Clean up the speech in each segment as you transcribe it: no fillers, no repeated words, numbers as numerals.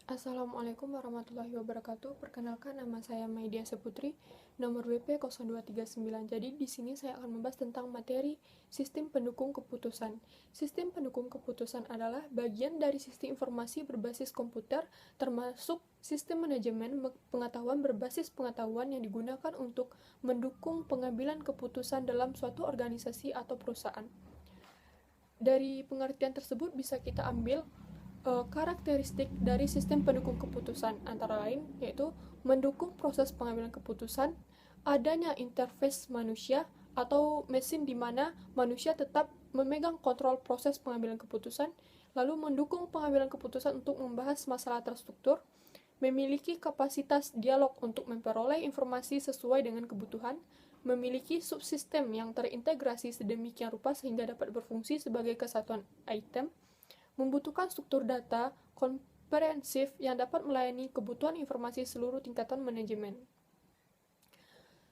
Assalamualaikum warahmatullahi wabarakatuh. Perkenalkan, nama saya Maidia Seputri, nomor WP 0239. Jadi di sini saya akan membahas tentang materi sistem pendukung keputusan. Sistem pendukung keputusan adalah bagian dari sistem informasi berbasis komputer, termasuk sistem manajemen pengetahuan berbasis pengetahuan yang digunakan untuk mendukung pengambilan keputusan dalam suatu organisasi atau perusahaan. Dari pengertian tersebut bisa kita ambil karakteristik dari sistem pendukung keputusan antara lain yaitu mendukung proses pengambilan keputusan, adanya interface manusia atau mesin di mana manusia tetap memegang kontrol proses pengambilan keputusan, lalu mendukung pengambilan keputusan untuk membahas masalah terstruktur, memiliki kapasitas dialog untuk memperoleh informasi sesuai dengan kebutuhan, memiliki subsistem yang terintegrasi sedemikian rupa sehingga dapat berfungsi sebagai kesatuan item, membutuhkan struktur data komprehensif yang dapat melayani kebutuhan informasi seluruh tingkatan manajemen.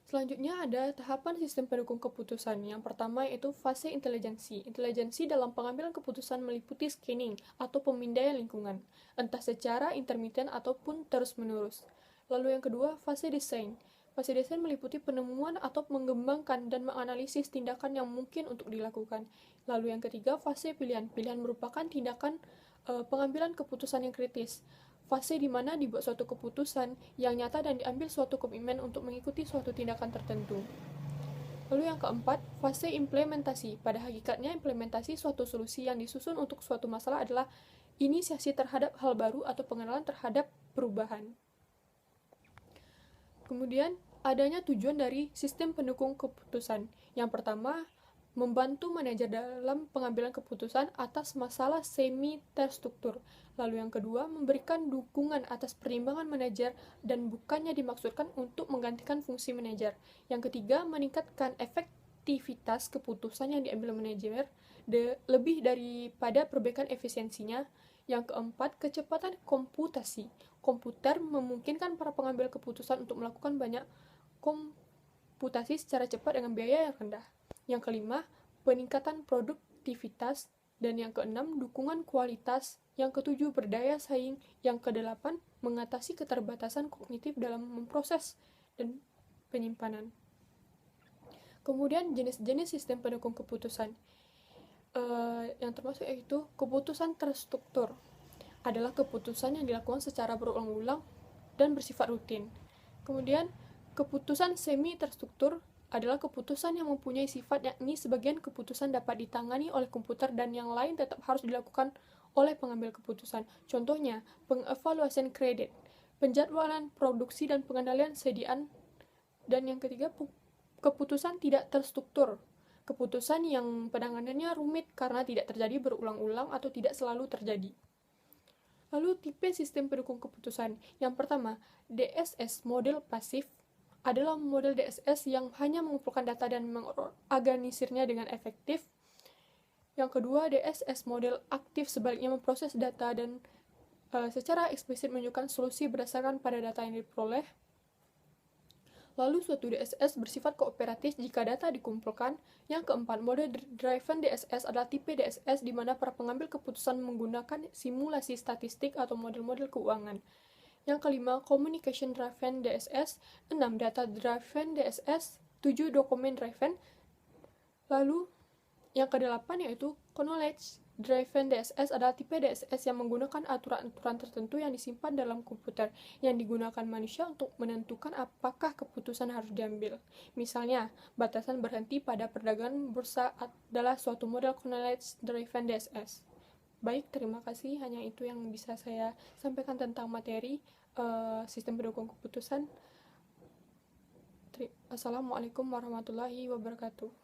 Selanjutnya ada tahapan sistem pendukung keputusan. Yang pertama yaitu fase intelijensi. Intelijensi dalam pengambilan keputusan meliputi scanning atau pemindaian lingkungan, entah secara intermiten ataupun terus-menerus. Lalu yang kedua, fase desain. Fase desain meliputi penemuan atau mengembangkan dan menganalisis tindakan yang mungkin untuk dilakukan. Lalu yang ketiga, fase pilihan. Pilihan merupakan tindakan pengambilan keputusan yang kritis. Fase di mana dibuat suatu keputusan yang nyata dan diambil suatu komitmen untuk mengikuti suatu tindakan tertentu. Lalu yang keempat, fase implementasi. Pada hakikatnya, implementasi suatu solusi yang disusun untuk suatu masalah adalah inisiasi terhadap hal baru atau pengenalan terhadap perubahan. Kemudian, adanya tujuan dari sistem pendukung keputusan. Yang pertama, membantu manajer dalam pengambilan keputusan atas masalah semi-terstruktur. Lalu yang kedua, memberikan dukungan atas pertimbangan manajer dan bukannya dimaksudkan untuk menggantikan fungsi manajer. Yang ketiga, meningkatkan efektivitas keputusan yang diambil manajer lebih daripada perbaikan efisiensinya. Yang keempat, kecepatan komputasi. Komputer memungkinkan para pengambil keputusan untuk melakukan banyak komputasi secara cepat dengan biaya yang rendah. Yang kelima, peningkatan produktivitas. Dan yang keenam, dukungan kualitas. Yang ketujuh, berdaya saing. Yang kedelapan, mengatasi keterbatasan kognitif dalam memproses dan penyimpanan. Kemudian jenis-jenis sistem pendukung keputusan. Yang termasuk yaitu keputusan terstruktur. Adalah keputusan yang dilakukan secara berulang-ulang dan bersifat rutin. Kemudian, keputusan semi terstruktur adalah keputusan yang mempunyai sifat yakni sebagian keputusan dapat ditangani oleh komputer dan yang lain tetap harus dilakukan oleh pengambil keputusan. Contohnya, pengevaluasian kredit, penjadwalan produksi dan pengendalian sediaan. Dan yang ketiga, keputusan tidak terstruktur. Keputusan yang penanganannya rumit karena tidak terjadi berulang-ulang atau tidak selalu terjadi. Lalu tipe sistem pendukung keputusan. Yang pertama, DSS model pasif adalah model DSS yang hanya mengumpulkan data dan mengorganisirnya dengan efektif. Yang kedua, DSS model aktif sebaliknya memproses data dan secara eksplisit menunjukkan solusi berdasarkan pada data yang diperoleh. Lalu suatu DSS bersifat kooperatif jika data dikumpulkan. Yang keempat, mode driven DSS adalah tipe DSS di mana para pengambil keputusan menggunakan simulasi statistik atau model-model keuangan. Yang kelima, communication driven DSS. 6, data driven DSS. 7, document driven. Lalu yang kedelapan yaitu knowledge driven DSS adalah tipe DSS yang menggunakan aturan-aturan tertentu yang disimpan dalam komputer yang digunakan manusia untuk menentukan apakah keputusan harus diambil. Misalnya, batasan berhenti pada perdagangan bursa adalah suatu model knowledge driven DSS. Baik, terima kasih. Hanya itu yang bisa saya sampaikan tentang materi sistem pendukung keputusan. Assalamualaikum warahmatullahi wabarakatuh.